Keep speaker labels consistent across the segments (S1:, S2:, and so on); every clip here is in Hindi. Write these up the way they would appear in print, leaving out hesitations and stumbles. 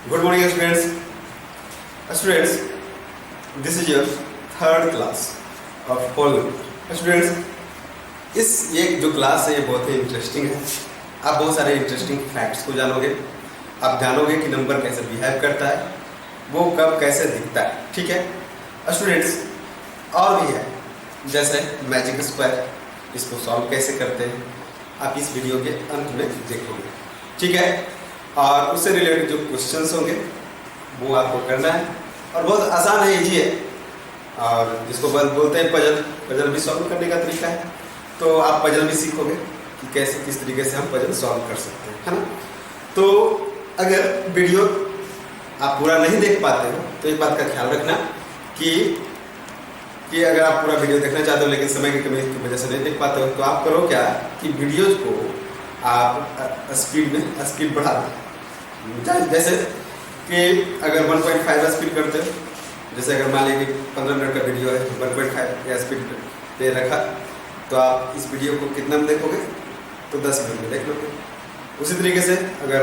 S1: Good morning, students. Students, this is your third class of whole. Students, ये जो क्लास है ये बहुत ही इंटरेस्टिंग है। आप बहुत सारे इंटरेस्टिंग फैक्ट्स को जानोगे। आप जानोगे कि नंबर कैसे बिहेव करता है, वो कब कैसे दिखता है। ठीक है स्टूडेंट्स, और भी है जैसे मैजिक स्क्वायर, इसको सॉल्व कैसे करते हैं आप इस वीडियो के अंत में देखोगे। ठीक है, और उससे रिलेटेड जो क्वेश्चंस होंगे वो आपको करना है और बहुत आसान है, इजी है। और जिसको बोलते हैं पजल भी सॉल्व करने का तरीका है। तो आप पजल भी सीखोगे कि कैसे किस तरीके से हम पजल सॉल्व कर सकते हैं, है ना। तो अगर वीडियो आप पूरा नहीं देख पाते हो तो एक बात का ख्याल रखना कि अगर आप पूरा वीडियो देखना चाहते हो लेकिन समय की कमी की वजह से नहीं देख पाते हो तो आप करो क्या कि वीडियोज को आप स्पीड बढ़ा दो। जैसे कि अगर 1.5 स्पीड करते हो, जैसे अगर मान लीजिए 15 मिनट का वीडियो है 1.5 या स्पीड पे रखा, तो आप इस वीडियो को कितना में देखोगे तो 10 मिनट में देख लोगे। उसी तरीके से अगर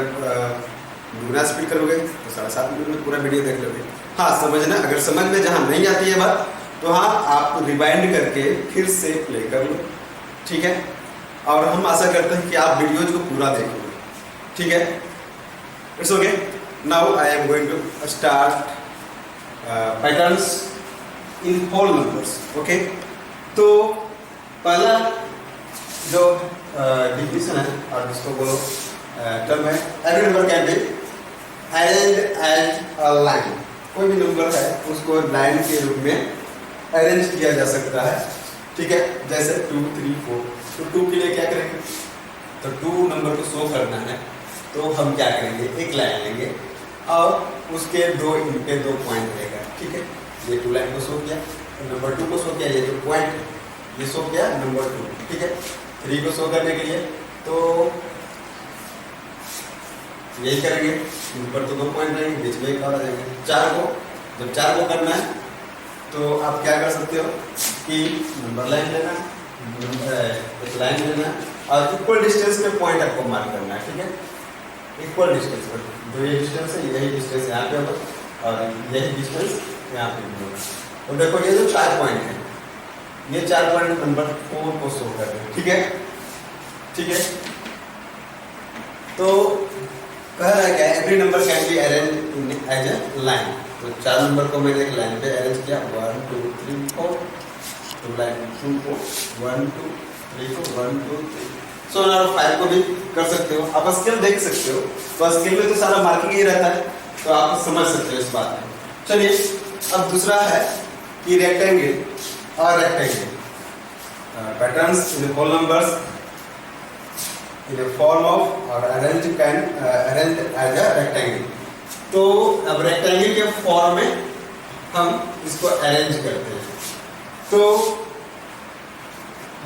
S1: दुगना स्पीड करोगे तो 7.5 मिनट में पूरा वीडियो देख लोगे। हाँ, समझना, अगर समझ में जहाँ नहीं आती है बात तो हाँ आप रिवाइंड करके फिर से प्ले कर लो। ठीक है, और हम आशा करते हैं कि आप वीडियोज को पूरा देखोगे। ठीक है, it's okay. Now I am going to start patterns in whole numbers. Okay, तो पहला जो डिफिनेशन है और जिसको बोलो टर्म है, every number can be arranged as a line. कोई भी नंबर है उसको लाइन के रूप में अरेंज किया जा सकता है। ठीक है, जैसे 2, 3, 4। तो 2 के लिए क्या करेंगे, तो 2 नंबर को शो करना है तो हम क्या करेंगे, एक लाइन लेंगे और उसके इनके दो पॉइंट रहेगा। ठीक है, ये 2 लाइन को शो किया, नंबर 2 को शो किया, ये जो पॉइंट ये शो किया नंबर 2। ठीक है, 3 को शो करने के लिए तो यही करेंगे, ऊपर तो 2 पॉइंट रहेंगे, बीच में एक और आ जाएंगे। 4 को जब 4 को करना है तो आप क्या कर सकते हो कि नंबर लाइन लेना, एक लाइन लेना और इक्वल डिस्टेंस पे पॉइंट आपको मार्क करना है। ठीक है, इक्वल डिस्टेंस पर जो ये डिस्टेंस है यही डिस्टेंस यहाँ पे होगा और यही डिस्टेंस यहाँ पे होगा। तो देखो ये जो 4 पॉइंट है, ये 4 पॉइंट नंबर 4 को शो कर रहे हैं। ठीक है, ठीक है, तो कह रहा है क्या, every number can be arrange as a line. तो 4 नंबर को मैंने एक लाइन पे अरेंज किया, 1, 2, 3, 4। तो लाइन 2 को 1, 2, 3 को 1, 2, 3। सो नाउ 5 को भी कर सकते हो। आप स्केल देख सकते हो, तो स्केल में तो सारा मार्किंग ही रहता है, तो आप समझ सकते हो इस बात में। चलिए, अब दूसरा है कि रेक्टेंगल और rectangle patterns in whole numbers in a form of or arranged as a rectangle। तो अब रेक्टेंगल के फॉर्म में हम इसको अरेंज करते हैं। तो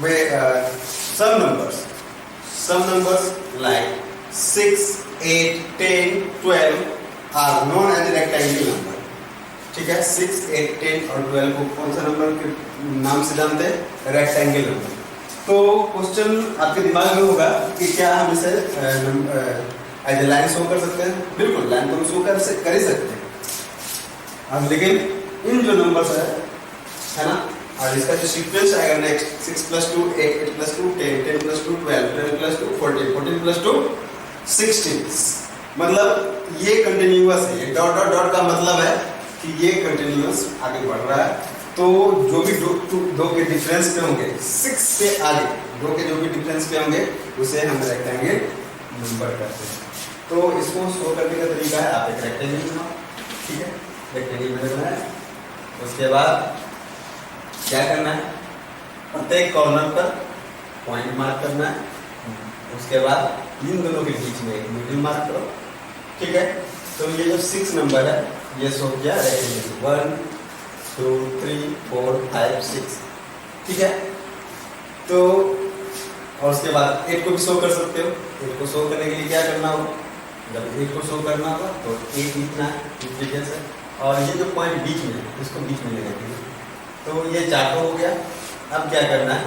S1: वे some numbers like 6, 8, 10, 12 are known as rectangle number। ठीक है, 6, 8, 10 और 12 को कौन सा नंबर के नाम से जानते हैं, रेक्टेंगल नंबर। तो क्वेश्चन आपके दिमाग में होगा कि क्या हम इसे एज ए लाइन शो कर सकते हैं। बिल्कुल, लाइन को शो कर ही सकते हैं अब, लेकिन इन जो नंबर्स है ना, और इसका जो सीक्वेंस आएगा नेक्स्ट 6 + 2 8, 8 + 2 10, 10 + 2 12, 12 + 2 14, 14 + 2 16। मतलब ये कंटिन्यूअस है, ये डॉट डॉट डॉट का मतलब है कि ये कंटिन्यूअस आगे बढ़ रहा है। तो जो भी दो के डिफरेंस पे होंगे, 6 से आगे 2 के जो भी डिफरेंस पे होंगे उसे हम रेक्टेंगल नंबर करते हैं। तो इसको शो करने का तरीका है, आप एक रेक्टेंगल बनाओ। ठीक है, रेक्टेंगल बनाना है, उसके बाद क्या करना है, प्रत्येक कॉर्नर पर पॉइंट मार्क करना है। उसके बाद इन दोनों के बीच में एक मिडिल मार्क करो। ठीक है, तो ये जो 6 नंबर है ये शो किया रेक्टेंगल, 1, 2, 3, 4, 5, 6। ठीक है, तो और उसके बाद 8 को भी शो कर सकते हो। 8 को शो करने के लिए क्या करना होगा, जब 8 को शो करना होगा तो 8 लिखना है इस तरीके से, और ये जो पॉइंट बीच में है इसको बीच में ले लेंगे। तो ये 4 हो गया। अब क्या करना है,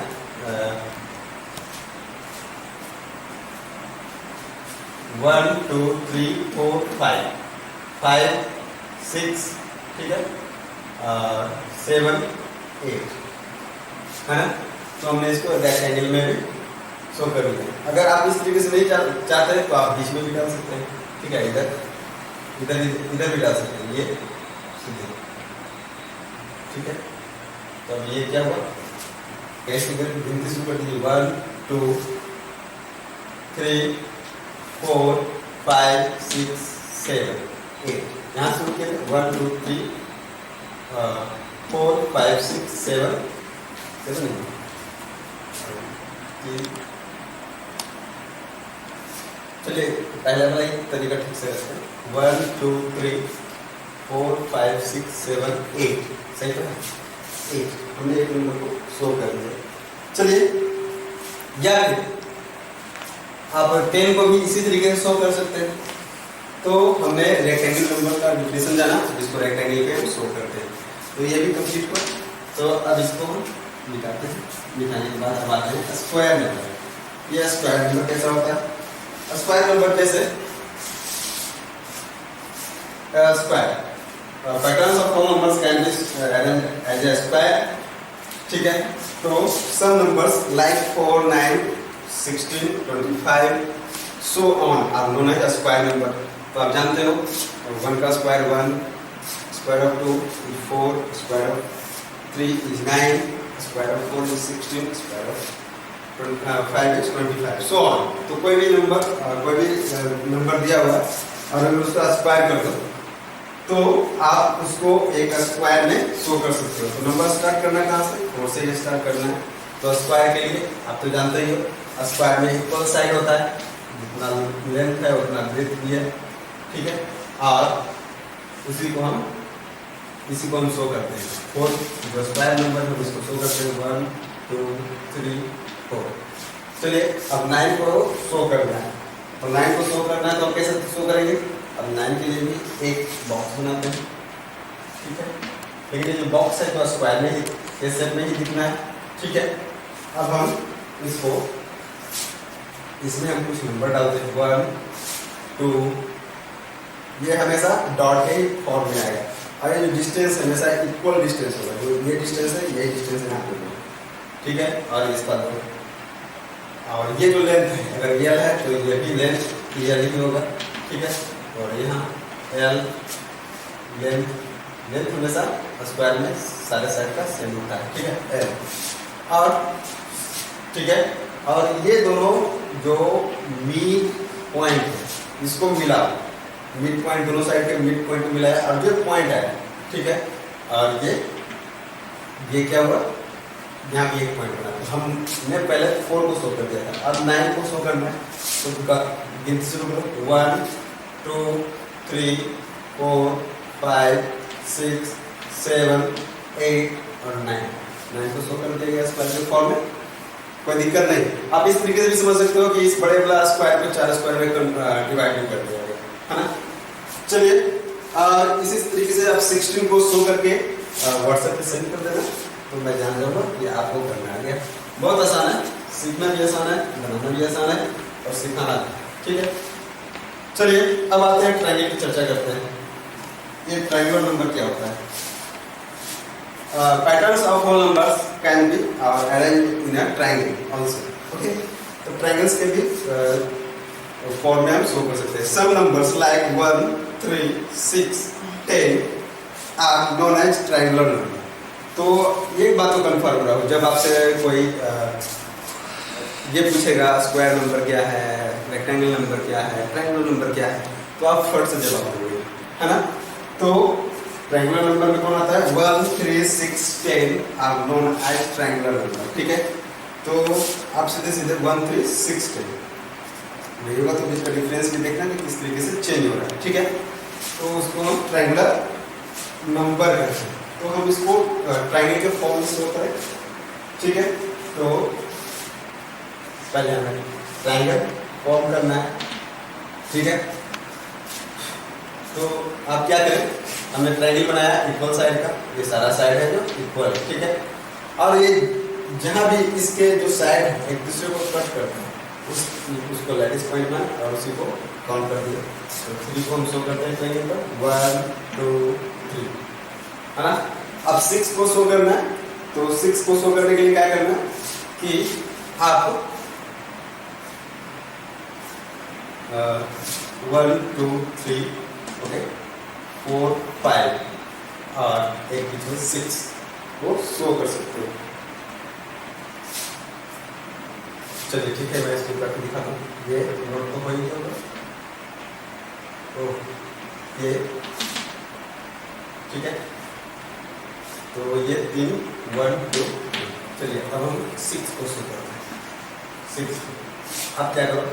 S1: 1, 2, 3, 4, 5 5 6, ठीक है, 7 8, है ना। तो हमने इसको रेक्टेंगल में भी शो कर लिया। अगर आप इस तरीके से नहीं चाहते तो आप बीच में भी डाल सकते हैं, ठीक है, इधर इधर इधर भी डाल सकते हैं, ये सीधे, ठीक है। तो अब ये क्या हुआ, कैसे गिनती शुरू कर दीजिए, 1 2 3 4 5 6 7 8, यहाँ शुरू किया 1 2 3 4 5 6 7 7 चलिए पहला वाला एक तरीका ठीक से रखते हैं, 1 2 3 4 5 6 7 8, सही तो है, 8 हमने एक नंबर को शो कर दिया। चलिए या आप 10 को भी इसी तरीके से शो कर सकते हैं। तो हमने रेक्टेंगल नंबर का डिफिनेशन जाना, जिसको रेक्टेंगल पे हम शो करते हैं। तो ये भी कंप्लीट हुआ। तो अब इसको हम मिटाते हैं, मिटाने के बाद अब आते हैं स्क्वायर नंबर। ये स्क्वायर नंबर कैसा होता है, स्क्वायर नंबर कैसे, square patterns of whole numbers can be arranged as a square, ठीक है। तो some numbers like 4 9 16 25 so on are known as square number. तो आप जानते हो 1 का square 1, square of 2 is 4, square of 3 is 9, square of 4 is 16, square of 5 is 25, so on। तो कोई भी नंबर दिया हुआ और अगर उसका स्क्वायर कर दो तो आप उसको एक स्क्वायर में शो कर सकते हो। तो नंबर स्टार्ट करना कहाँ से, 4 से ही स्टार्ट करना है। तो स्क्वायर के लिए आप तो जानते ही हो, स्क्वायर में इक्वल साइड होता है, जितना लेंथ है उतना ब्रेथ भी है, ठीक है। और इसी को हम शो करते हैं। 4 जो स्क्वायर नंबर है उसको शो करते हैं 1 2 3 4। चलिए अब 9 को शो करना है। तो 9 को शो करना है तो हम कैसे शो करेंगे, अब 9 के लिए भी एक बॉक्स बनाते हैं, ठीक है। लेकिन ये जो बॉक्स है तो स्क्वायर में ही, इस शेप में ही दिखना है, ठीक है। अब हम इसको, इसमें हम कुछ नंबर डालते हैं 1 2, ये हमेशा डॉट के फॉर्म में आएगा। और ये जो डिस्टेंस हमेशा इक्वल डिस्टेंस होगा, जो ये डिस्टेंस है यही डिस्टेंस यहाँ पे होगा, ठीक है। और इसका दो, और ये जो लेंथ है अगर ये है तो ये भी लेंथ क्लियर ही होगा, ठीक है। और यहाँ एल लेंथ हमेशा स्क्वायर में सारे साइड का सेम होता है, ठीक है, एल। और ठीक है, और ये दोनों जो मिड पॉइंट है इसको मिला, मिड पॉइंट दोनों साइड के मिड पॉइंट मिलाया और जो पॉइंट है, ठीक है। और ये क्या हुआ, यहाँ पे एक पॉइंट बना। तो हमने पहले 4 को शो कर दिया था, अब 9 को शो करना है। तो गिनती शुरू करो 1 2 3 4 5 6 7 8 और 9 को शो कर दिया स्क्वायर फॉर्म में, कोई दिक्कत नहीं। आप इस तरीके से भी समझ सकते हो कि इस बड़े वाला स्क्वायर को 4 स्क्वायर में डिवाइड कर दिया गया है ना। चलिए इसी तरीके से आप 16 को शो करके व्हाट्सएप पे सेंड कर देना, तो मैं जान जाऊंगा कि आपको करना आ गया। बहुत आसान है, सीखना भी आसान है, बनाना भी आसान है और सिखाना भी, ठीक है। चलिए अब आते हैं ट्रायंगल की चर्चा करते हैं। ये ट्रायंगल नंबर क्या होता है, patterns of whole numbers can be arranged in a triangle also, okay. तो ट्रायंगल्स के भी फॉर्म में हम शो कर सकते हैं। Some numbers like 1 3 6 10 are known as triangular number. तो एक बात तो कंफर्म रहो, जब आपसे कोई ये पूछेगा स्क्वायर नंबर क्या है, रेक्टेंगल नंबर क्या है, ट्रायंगुलर नंबर क्या है, तो आप फट से जवाब दोगे, है ना। तो ट्रायंगुलर नंबर में कौन आता है, 1 3 6 10 are known as triangular number, ठीक है। तो आप सीधे सीधे 1 3 6 10 नहीं होगा तो इसका डिफरेंस भी देखना कि किस तरीके से चेंज हो रहा है, ठीक है। तो उसको हम ट्रायंगुलर नंबर कहते हैं। तो हम इसको ट्रायंगल के फॉर्म में शो करें, ठीक है। तो पहले हमें ट्रायंगल फॉर्म करना है, ठीक है। तो आप क्या करें, हमने ट्रायंगल बनाया इक्वल साइड का, ये सारा साइड है जो इक्वल है, ठीक है। और ये जहां भी इसके जो साइड है एक दूसरे को कट करते हैं, उसको लैटिस पॉइंट में और उसी को काउंट कर दिया। तो 3 को हम शो करते हैं ट्रायंगल पर 1 2 3 है ना। अब 6 को शो करना है, तो 6 को शो करने के लिए क्या करना है कि आप 1 2 3 ओके 4 5 और एक बीच में 6 को शो कर सकते हो। चलिए ठीक है, मैं इसको करके दिखाता हूँ। ये नोट तो हो ही होगा। तो ये ठीक है, तो ये 3 1 2 चलिए अब हम 6 को शो करते हैं। 6 अब क्या करो,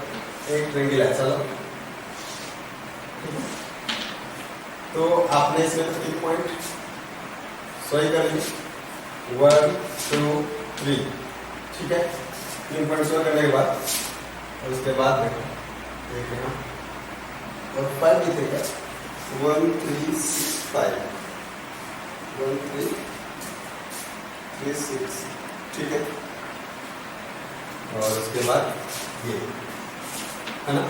S1: एक ट्रायंगल है, चलो ठीक है। तो आपने इसमें 3 पॉइंट शो ही कर लिए 1 2 3 ठीक है। 3 पॉइंट शो करने के बाद और उसके बाद देखो एक यहाँ और 5 भी थे क्या 1 3 6 5 1 3 3 6 ठीक है। और उसके बाद ये है ना।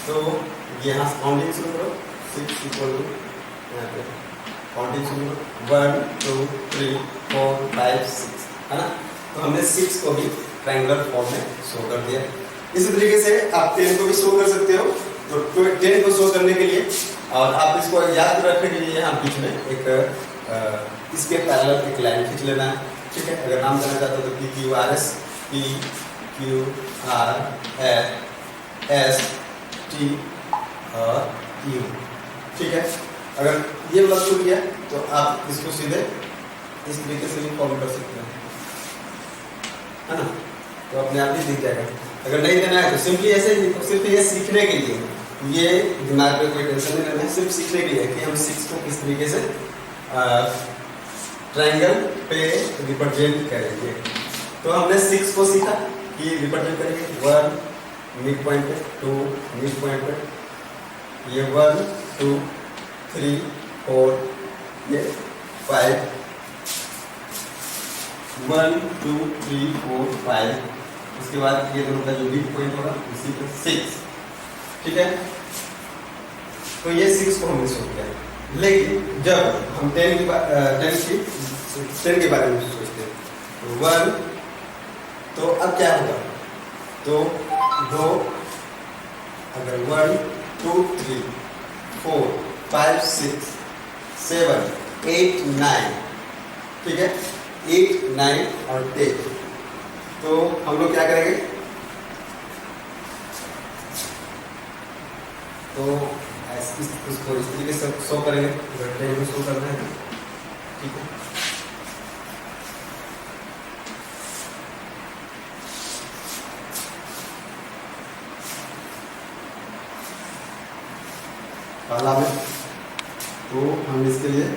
S1: तो यहाँ काउंटिंग शुरू करो 6 इक्वल टू यहाँ पे काउंटिंग शुरू करो 1 2 3 4 5 6 है ना। तो हमने 6 को भी ट्रायंगुलर फॉर्म में शो कर दिया। इसी तरीके से आप 10 को भी शो कर सकते हो। तो 10 को शो करने के लिए और आप इसको याद रखने के लिए यहाँ बीच में एक इसके पैरेलल एक लाइन खींच लेना है ठीक है। अगर नाम देना चाहते हो तो P Q R S P Q R S T और यू ठीक है। अगर ये वाला छूट गया तो आप इसको सीधे इस तरीके से भी फॉर्म कर सकते हैं है ना। तो अपने आप ही दिख जाएगा। अगर नहीं देना है तो सिंपली ऐसे ही, तो सिर्फ ये सीखने के लिए, ये दिमाग में कोई टेंशन नहीं लेना है, सिर्फ सीखने के लिए कि हम 6 को किस तरीके से ट्रायंगल पे रिप्रेजेंट करेंगे। तो हमने 6 को सीखा कि रिप्रेजेंट करेंगे 1 मिड पॉइंट पे 2 मिड पॉइंट पे ये 1 2 3 4 ये 5 1 2 3 4 5 उसके बाद ये दोनों का जो मिड पॉइंट होगा उसी पे 6 ठीक है। तो ये 6 को हमने सोच किया। लेकिन जब हम 10 के बारे में सोचते हैं तो 1 तो अब क्या होगा, तो दो अगर 1 2 3 4 5 6 7 8 9 ठीक है 8 9 और 10 तो हम लोग क्या करेंगे, तो इसको इस तरीके से शो करेंगे। अगर 10 शो करना है ठीक है। पहला में तो हम इसके लिए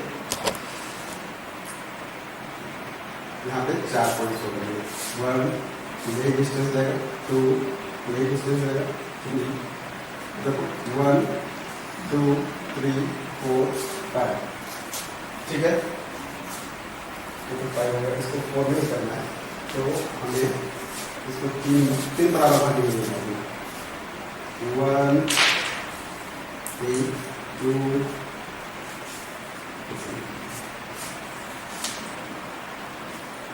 S1: यहाँ पे 4 पॉइंट शो करेंगे। 1 यही डिस्टेंस रहेगा, 2 यही डिस्टेंस रहेगा, 3 देखो 1 2 3 4 5 ठीक है। तो 5 होगा, इसको 4 नहीं करना है तो हमें इसको तीन बराबर भाग में करना है। 1 3 2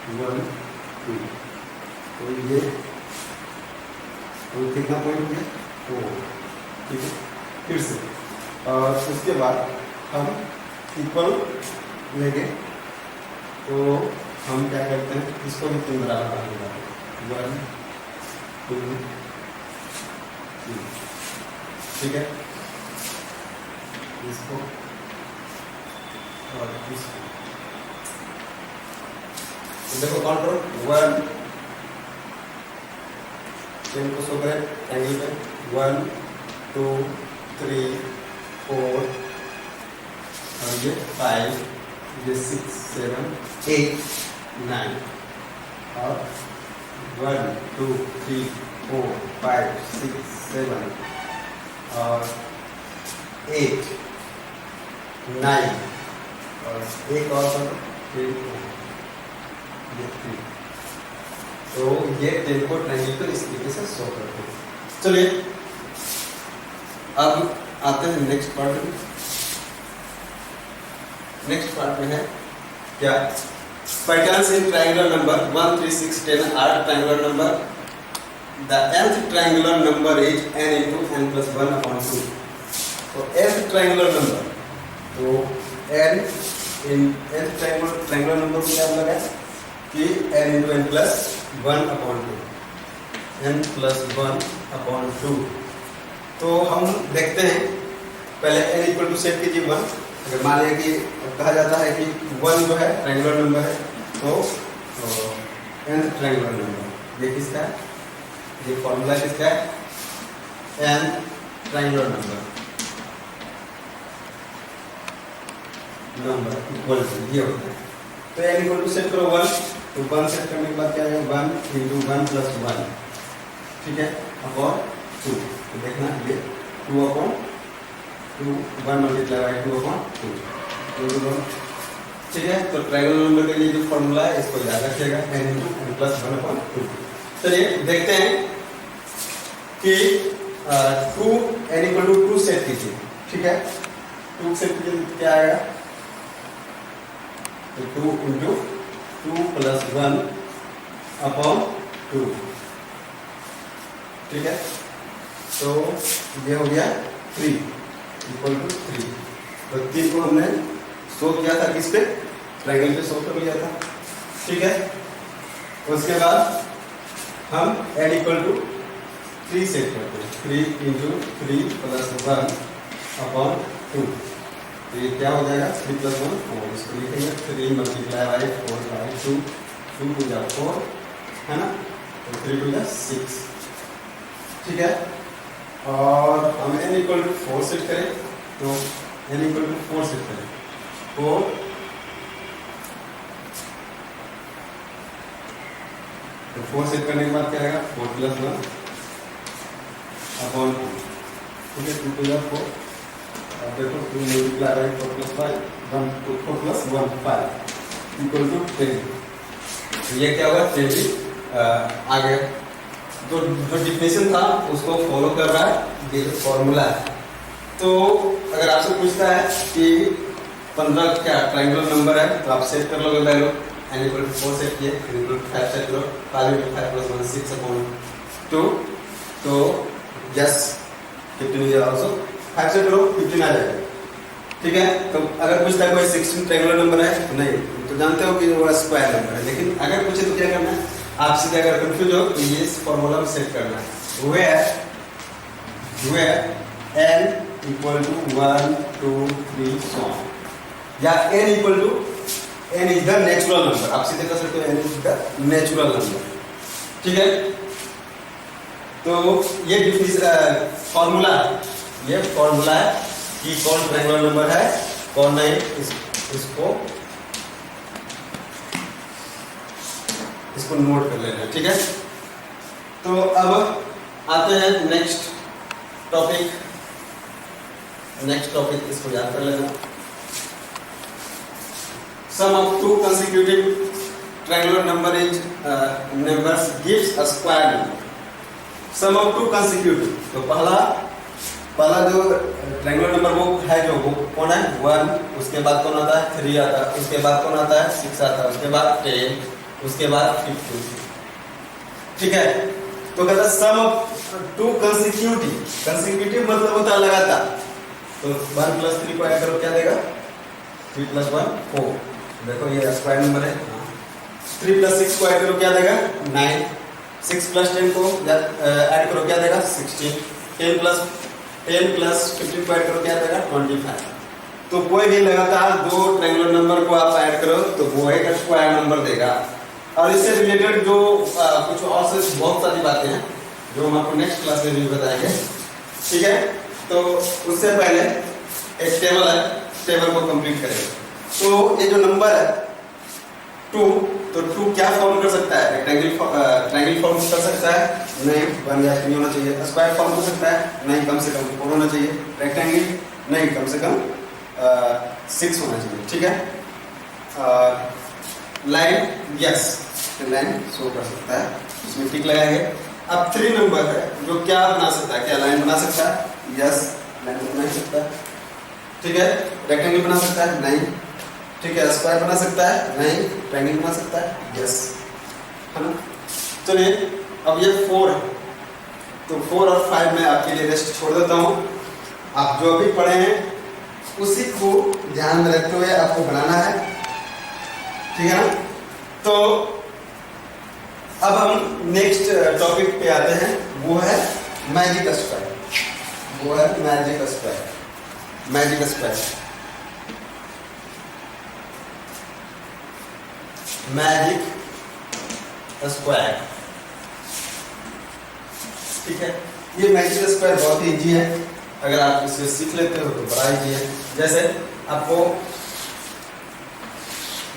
S1: 1 2 तो ये तो कितना पॉइंट हो गया 4 ठीक है। फिर से और उसके बाद हम इक्वल लेंगे तो हम क्या करते हैं, इसको भी 3 बराबर भाग में करते हैं 1 2 3 ठीक है। इसको और इसको तो देखो काउंट करो 1 10 को शो करें एंगल पे 1 2 3 4 और ये 5 ये 6 7 8 9 और 1 2 3 4 5 6 7 और 8 9 और एक और 3 4 ये 3 तो ये 10 को ट्रायंगल को इस तरीके से सॉल्व करते हैं। चलिए अब आते हैं नेक्स्ट पार्ट में। नेक्स्ट पार्ट में है क्या, patterns in triangular number 1 3 6 10 are triangular number, the nth triangular number is n into n plus 1 upon 2। तो nth triangular number, तो n इन nth triangular number को क्या लगा कि n into n plus 1 upon 2, n plus 1 upon 2। तो हम देखते हैं पहले n इक्वल टू सेट कीजिए 1। अगर मान लिया कि कहा जाता है कि 1 जो है ट्रायंगुलर नंबर है, तो nth ट्रायंगुलर नंबर ये किसका है, ये फॉर्मूला किसका है, n triangular number equal to ये होता है। तो n इक्वल टू सेट करो 1, तो 1 सेट करने के बाद क्या आएगा 1 into 1 plus 1, ठीक है, अपॉन 2। तो देखना ये 2 अपॉन 2 1 मल्टीप्लाई बाय 2 अपॉन 2, ठीक है। तो ट्रायंगुलर नंबर के लिए जो फॉर्मूला है इसको याद रखिएगा, n into n plus 1 upon 2। चलिए देखते हैं कि 2 n इक्वल टू 2 सेट कीजिए, ठीक है। 2 सेट कीजिए क्या आएगा, तो 2 into 2 plus 1 upon 2, ठीक है। तो ये हो गया 3 इक्वल टू 3। तो 3 को हमने सोल्व किया था किस पे, ट्रायंगल पे सोल्व कर लिया था, ठीक है। उसके बाद हम n इक्वल टू 3 सेट करते हैं, 3 into 3 plus 1 upon 2। तो ये क्या हो जाएगा 3 plus 1 4, इसको लिखेंगे 3 मल्टीप्लाई बाय 4 बाय 2, 2 टू जा 4 है ना, तो 3 टू जा 6, ठीक है। और हम n इक्वल टू 4 सेट करें, तो n इक्वल टू 4 सेट करें 4, तो 4 सेट करने के बाद क्या आएगा 4 plus 1 अपॉन 2, ठीक है, 2 टू जा 4, अब देखो 2 multiply by 4 plus 5 1 2 4 plus 1 5 equal to 10। तो ये क्या हुआ 20 आ गया। तो जो डिफिनेशन था उसको फॉलो कर रहा है ये जो फॉर्मूला है। तो अगर आपसे पूछता है कि 15 क्या ट्रायंगुलर नंबर है, तो आप सेट कर लोगे value, n equal to 4 set किए, n इक्वल टू 5 सेट करो, 5 into 5 plus 1 6 upon 2, तो यस 15 इज आल्सो 5 सेट करो 15 आ जाएगा, ठीक है। तो अगर पूछता है कोई 16 ट्रायंगुलर नंबर है तो नहीं, तो जानते हो कि वो स्क्वायर नंबर है। लेकिन अगर पूछे तो क्या करना है, आप सीधे अगर कंफ्यूज हो तो ये फॉर्मूला में सेट करना है, where n equal to 1 2 3 so on, या n equal to n is the natural number, आप सीधे कह सकते हो n is the natural number, ठीक है। तो ये फॉर्मूला है कि कौन ट्रायंगुलर नंबर है कौन नहीं, इसको नोट कर लेना है, ठीक है। तो अब आते हैं नेक्स्ट टॉपिक, इसको याद कर लेना। Sum of 2 consecutive triangular numbers gives a square number. Sum of 2 consecutive, तो पहला जो ट्रायंगुलर नंबर वो है जो वो कौन है 1, उसके बाद कौन आता है 3 आता है, उसके बाद कौन आता है 6 आता है, उसके बाद 10, उसके बाद 15, ठीक है। तो कहता है सम ऑफ 2 कंसेक्यूटिव मतलब होता है लगातार। तो 1 plus 3 को ऐड करो क्या देगा 3 plus 1 4, देखो ये स्क्वायर नंबर है। 3 plus 6 को ऐड करो क्या देगा 9, 6 plus 10 को ऐड करो क्या देगा 16, 10 plus 15 को ऐड करो क्या देगा 25। तो कोई भी लगातार 2 ट्रायंगुलर नंबर को आप ऐड करो तो वो एक स्क्वायर नंबर देगा। और इससे रिलेटेड जो कुछ और से बहुत सारी बातें हैं जो हम आपको नेक्स्ट क्लास में भी बताएंगे, ठीक है। तो उससे पहले एक टेबल है, टेबल को कंप्लीट करेंगे। तो ये जो नंबर है 2, तो 2 क्या फॉर्म कर सकता है, ट्रायंगल फॉर्म कर सकता है नहीं, 1 या 3 होना चाहिए। स्क्वायर फॉर्म कर सकता है नहीं, कम से कम 4 होना चाहिए। रेक्टेंगल नहीं, कम से कम 6 होना चाहिए, ठीक है। लाइन यस लाइन शो कर सकता है, इसमें टिक लगाएंगे। अब 3 नंबर है जो क्या बना सकता है, क्या लाइन बना सकता है? यस, लाइन बना ही सकता है। ठीक है, रेक्टेंगल बना सकता है? नहीं। ठीक है, स्क्वायर बना सकता है? नहीं। ट्रायंगल बना सकता है? यस, है ना। चलिए अब ये 4 है, तो 4 और 5 मैं आपके लिए रेस्ट छोड़ देता हूँ। आप जो अभी पढ़े हैं उसी को ध्यान में रखते हुए आपको बनाना है, ठीक है ना। तो अब हम नेक्स्ट टॉपिक पे आते हैं, वो है मैजिक स्क्वायर। वो है magic square. Magic square, magic square, ठीक है। ये मैजिक स्क्वायर बहुत ही इजी है, अगर आप इसे सीख लेते हो तो बड़ा इजी है। जैसे आपको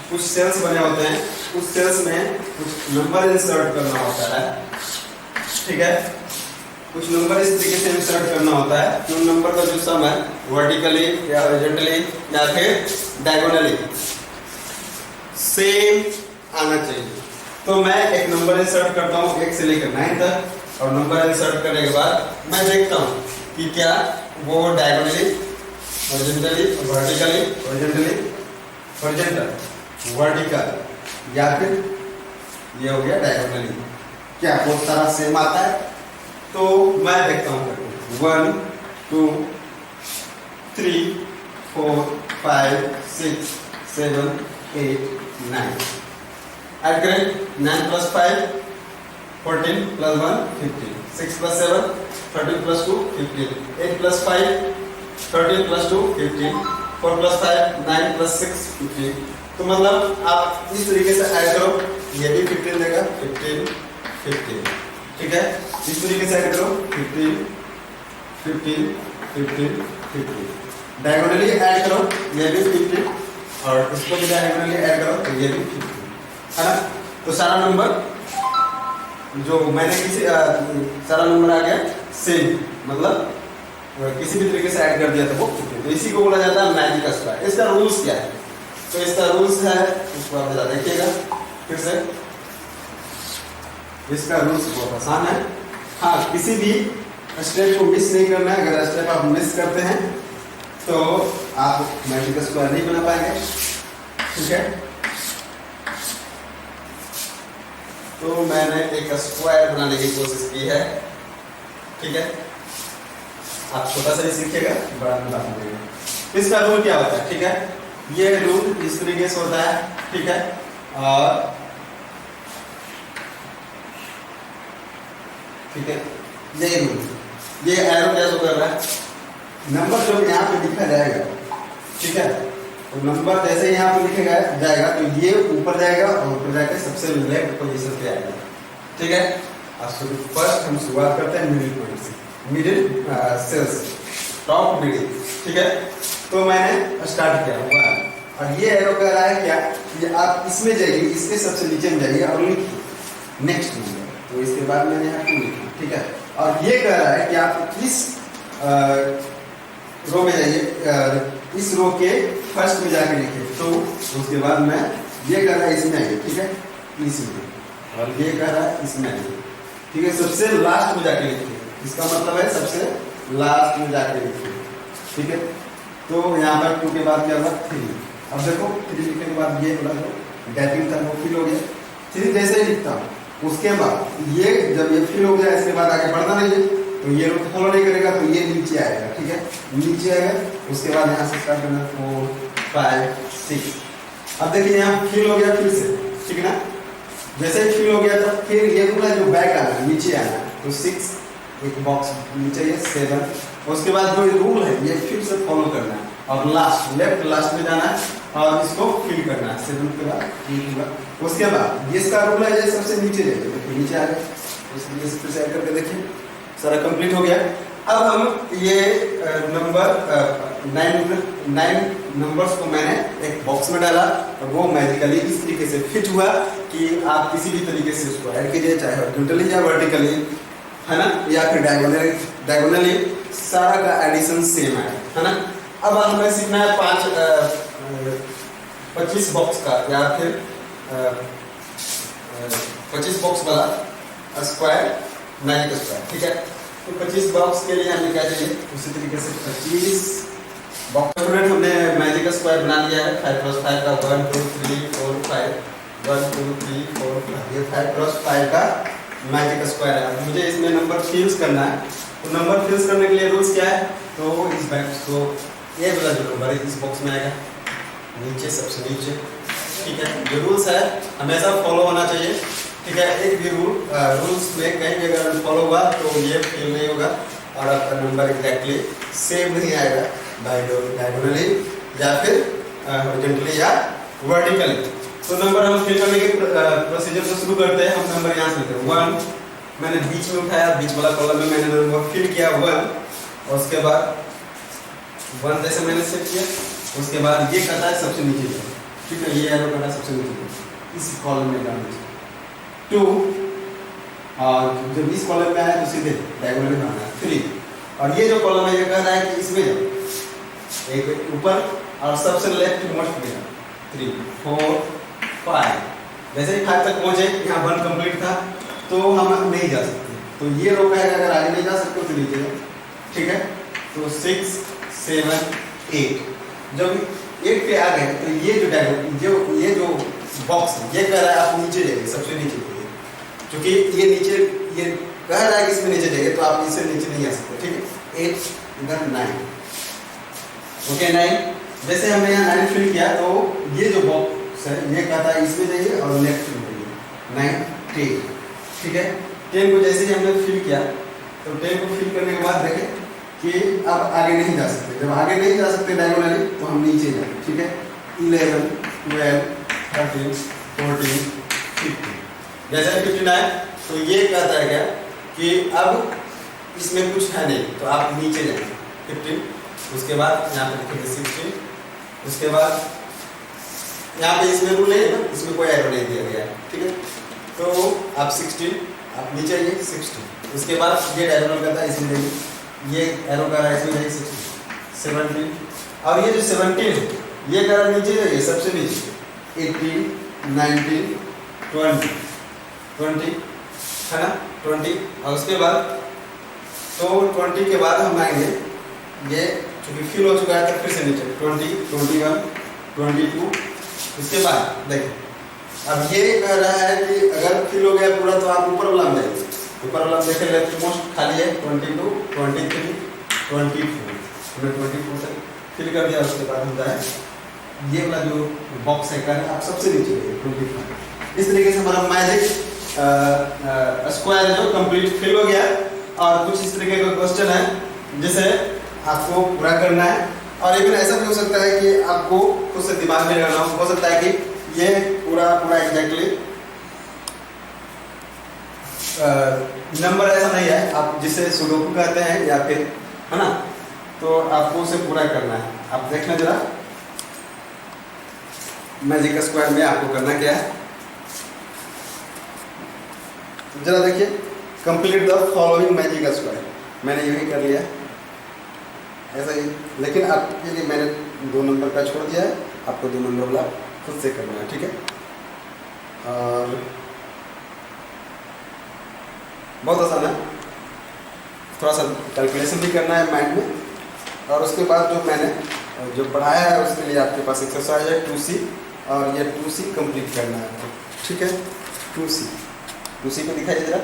S1: कुछ सेल्स बने होते हैं, उस सेल्स में कुछ नंबर इंसर्ट करना होता है, ठीक है। कुछ नंबर इस तरीके से इंसर्ट करना होता है कि उन नंबर का जो सम है वर्टिकली या हॉरिजॉन्टली या फिर डायगोनली सेम आना चाहिए। तो मैं एक नंबर इंसर्ट करता हूँ 1 से लेकर 9 तक, और नंबर इंसर्ट करने के बाद मैं देखता हूँ कि क्या वो diagonally, horizontally, vertically, horizontally, horizontal, vertical या फिर ये हो गया डायगोनली, क्या बहुत सारा सेम आता है। तो मैं देखता हूँ 1 2 3 4 5 6 7 8 9 ऐड करें। 9 + 5 14 + 1 15, 6 + 7 13 + 2 15, 8 + 5 13 + 2 15, 4 + 5 9 + 6 15। तो मतलब आप इस तरीके से ऐड करो, ये भी 15 देगा, 15 15, ठीक है। इस तरीके से ऐड करो 15 15 15 15, डायगोनली ऐड करो, ये भी 15, और इसको भी डायगोनली ऐड करो तो ये भी 15, है ना। तो सारा नंबर जो मैंने सारा नंबर आ गया सेम, मतलब किसी भी तरीके से ऐड कर दिया था वो 15। तो इसी को बोला जाता है मैजिक स्क्वायर। इसका रूल्स क्या है? तो इसका रूल्स है, उसको आप जरा देखिएगा फिर से। इसका रूल्स बहुत आसान है। हाँ, किसी भी स्टेप को मिस नहीं करना है। अगर स्टेप आप मिस करते हैं तो आप मैजिक स्क्वायर नहीं बना पाएंगे, ठीक है। तो मैंने एक स्क्वायर बनाने की कोशिश की है, ठीक है। आप छोटा सा ही सीखिएगा, बड़ा बना पाएंगे। इसका रूल क्या होता है, ठीक है। ये रूल इस तरीके से होता है, ठीक है। और ठीक है, ये रूल, ये एरो क्या शो कर रहा है, नंबर जो यहाँ पे लिखा जाएगा, ठीक है। तो नंबर जैसे यहाँ पे लिखा जाएगा तो ये ऊपर जाएगा और ऊपर जाकर सबसे लेफ्ट पोजीशन पे आएगा, ठीक है। फर्स्ट हम शुरुआत करते हैं मिडिल पॉइंट से, मिडिल सेल्स, टॉप मिडिल, ठीक है। तो मैंने स्टार्ट किया हुआ है, और ये एरो कह रहा है क्या, ये आप इसमें जाइए, इसके सबसे नीचे में जाइए और लिखिए नेक्स्ट नंबर। तो इसके बाद मैंने यहाँ 2 लिखा, ठीक है। और ये कह रहा है कि आप इस रो में जाइए, इस रो के फर्स्ट में जाके लिखिए। तो उसके बाद मैं ये कह रहा है इसमें आइए, ठीक है, इसमें, और ये कह रहा है इसमें आइए, ठीक है। सबसे लास्ट में जाके लिखिए, इसका मतलब है सबसे लास्ट में जाके लिखिए, ठीक है। तो यहाँ पर 2 के बाद क्या हुआ 3। अब देखो 3 लिखने के बाद ये बोला गैपिंग था वो फिल हो गया। 3 जैसे ही लिखता हूँ उसके बाद ये जब ये फिल हो गया, इसके बाद आगे बढ़ना नहीं है, तो ये रूट फॉलो नहीं करेगा, तो ये नीचे आएगा, ठीक है, नीचे आएगा। उसके बाद यहाँ से स्टार्ट करना 4 5 6। अब देखिए यहाँ फिल हो गया फिर से, ठीक है ना। जैसे ही फिल हो गया तो फिर ये रूल है जो बैक आना, नीचे आना, तो 6 एक बॉक्स नीचे है 7। उसके बाद जो रूल है ये फिर से फॉलो करना है, और लास्ट लेफ्ट लास्ट में जाना है और इसको फिल करना है 7 के बाद। उसके बाद ये इसका रूल है, ये सबसे नीचे जाइए, देखिए नीचे आ गया, इसलिए इस पे से करके देखिए सारा कंप्लीट हो गया। अब हम ये नंबर 9 नंबर्स को मैंने एक बॉक्स में डाला, और वो मैजिकली इस तरीके से फिट हुआ कि आप किसी भी तरीके से उसको ऐड कीजिए, चाहे हॉरिजॉन्टली या वर्टिकली, है ना, या फिर डायगोनली, सारा का एडिशन सेम है ना। अब हमें सीखना है 25 बॉक्स का, या फिर 25 बॉक्स वाला स्क्वायर मैजिक स्क्वायर, ठीक है। तो 25 बॉक्स के लिए हमें क्या चाहिए, उसी तरीके से 25 बॉक्स। स्टूडेंट हमने मैजिक स्क्वायर बना लिया है 5 क्रॉस 5 का 1 2 3 4 5 1 2 3 4 5, ये 5 क्रॉस 5 का मैजिक स्क्वायर है। मुझे इसमें नंबर फिल्स करना है, तो नंबर फिल्स करने के लिए रूल्स क्या है, तो इस बॉक्स को ये वाला जो नंबर है इस बॉक्स में आएगा, नीचे सबसे नीचे, ठीक है। जो रूल्स है हमेशा फॉलो होना चाहिए, ठीक है। एक भी रूल्स में कहीं भी अगर फॉलो हुआ तो ये फेल नहीं होगा और आपका नंबर एग्जैक्टली सेम नहीं आएगा डायगोनली या फिर हॉरिजॉन्टली या वर्टिकली। तो नंबर हम फिल करने के प्रोसीजर को शुरू करते हैं। हम नंबर यहाँ से लेते हैं 1, मैंने बीच में उठाया, बीच वाला कॉलम में मैंने नंबर फिल किया 1, और उसके बाद 1 जैसे मैंने सेट किया, उसके बाद ये करता है सबसे नीचे, ठीक है, ये एरो करता है सबसे नीचे इस कॉलम में डालना 2, और जब इस कॉलम में आया तो सीधे डायगोनली बनाना है 3, और ये जो कॉलम है ये कह रहा है कि इसमें जाओ एक ऊपर और सबसे लेफ्ट मोस्ट में 3 4 5, जैसे ही 5 तक पहुंचे, यहाँ 1 कंप्लीट था तो हम नहीं जा सकते, तो ये रोका है, अगर आगे नहीं जा सकते तो नीचे जाओ, ठीक है। तो 6 7 8, जब 8 पे आ गए तो ये जो बॉक्स ये कह रहा है आप नीचे जाइए, सबसे नीचे जाइए, क्योंकि ये नीचे ये कह रहा है कि इसमें नीचे जाइए, तो आप इससे नीचे नहीं आ सकते, ठीक है। 8 इधर 9, ओके 9, जैसे हमने यहाँ 9 फिल किया तो ये जो बॉक्स है ये कहता है इसमें जाइए और लेफ्ट में जाइए 9 10, ठीक है। 10 को जैसे ही हमने फिल किया तो 10 को फिल करने के बाद देखें कि अब आगे नहीं जा सकते, जब आगे नहीं जा सकते डायगोनली तो हम नीचे जाए, ठीक है। 11 12 13 14 15, जैसे 15 आए तो ये कहता है क्या कि अब इसमें कुछ है नहीं, तो आप नीचे जाए 15, उसके बाद यहाँ पे लिखेंगे 16, उसके बाद यहाँ पे इसमें रूल है ना, इसमें कोई एरो नहीं दिया गया, ठीक है। तो आप 16 आप नीचे आइए 16, उसके बाद ये डायगोनल करता है इसमें जाइए, ये एरो कर रहा है इसमें जाइए 16 17, और ये जो 17 ये कर रहा है नीचे जाइए सबसे नीचे 18 19 20 है ना 20, और उसके बाद तो 20 के बाद हम आएंगे, ये चूंकि फिल हो चुका है तो फिर से नीचे 20 21 22, उसके बाद देखिए अब ये कह रहा है कि अगर फिल हो गया पूरा तो आप ऊपर वाला में जाइए, ऊपर वाला देखें लेफ्ट मोस्ट खाली है 22 23 24, हमने 24 से फिल कर दिया, उसके बाद होता है ये वाला जो बॉक्स है कर आप सबसे नीचे जाइए 25। इस तरीके से हमारा मैजिक स्क्वायर जो कंप्लीट फिल हो गया, और कुछ इस तरीके का क्वेश्चन है जिसे आपको पूरा करना है, और लेकिन ऐसा भी हो सकता है कि आपको खुद से दिमाग में लगाना हो सकता है कि ये पूरा एग्जैक्टली नंबर ऐसा नहीं है, आप जिसे सुडोकू कहते हैं या फिर है ना, तो आपको उसे पूरा करना है। आप देखना जरा मैजिक स्क्वायर में आपको करना क्या है, जरा देखिए complete the following magic square, मैंने यही कर लिया ऐसा ही, लेकिन आपके लिए मैंने 2 नंबर का छोड़ दिया है, आपको 2 नंबर वाला खुद से करना है, ठीक है। और बहुत आसान है, थोड़ा सा कैलकुलेशन भी करना है माइंड में, और उसके बाद जो मैंने जो पढ़ाया है उसके लिए आपके पास एक्सरसाइज है 2C, और ये 2C कंप्लीट करना है, ठीक है। 2C को दिखाइए जरा,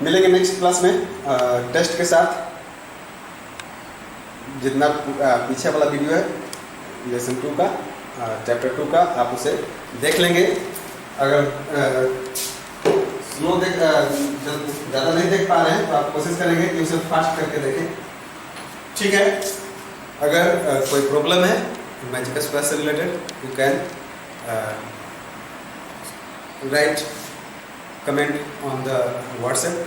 S1: मिलेंगे नेक्स्ट क्लास में टेस्ट के साथ। जितना पीछे वाला वीडियो है लेसन 2 का चैप्टर 2 का आप उसे देख लेंगे। अगर स्लो ज़्यादा नहीं देख पा रहे हैं तो आप कोशिश करेंगे कि उसे फास्ट करके देखें, ठीक है। अगर कोई प्रॉब्लम है मैजिक स्क्वायर से related you can write comment on the WhatsApp.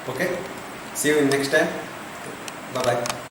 S1: Okay, see you in next time. Bye bye.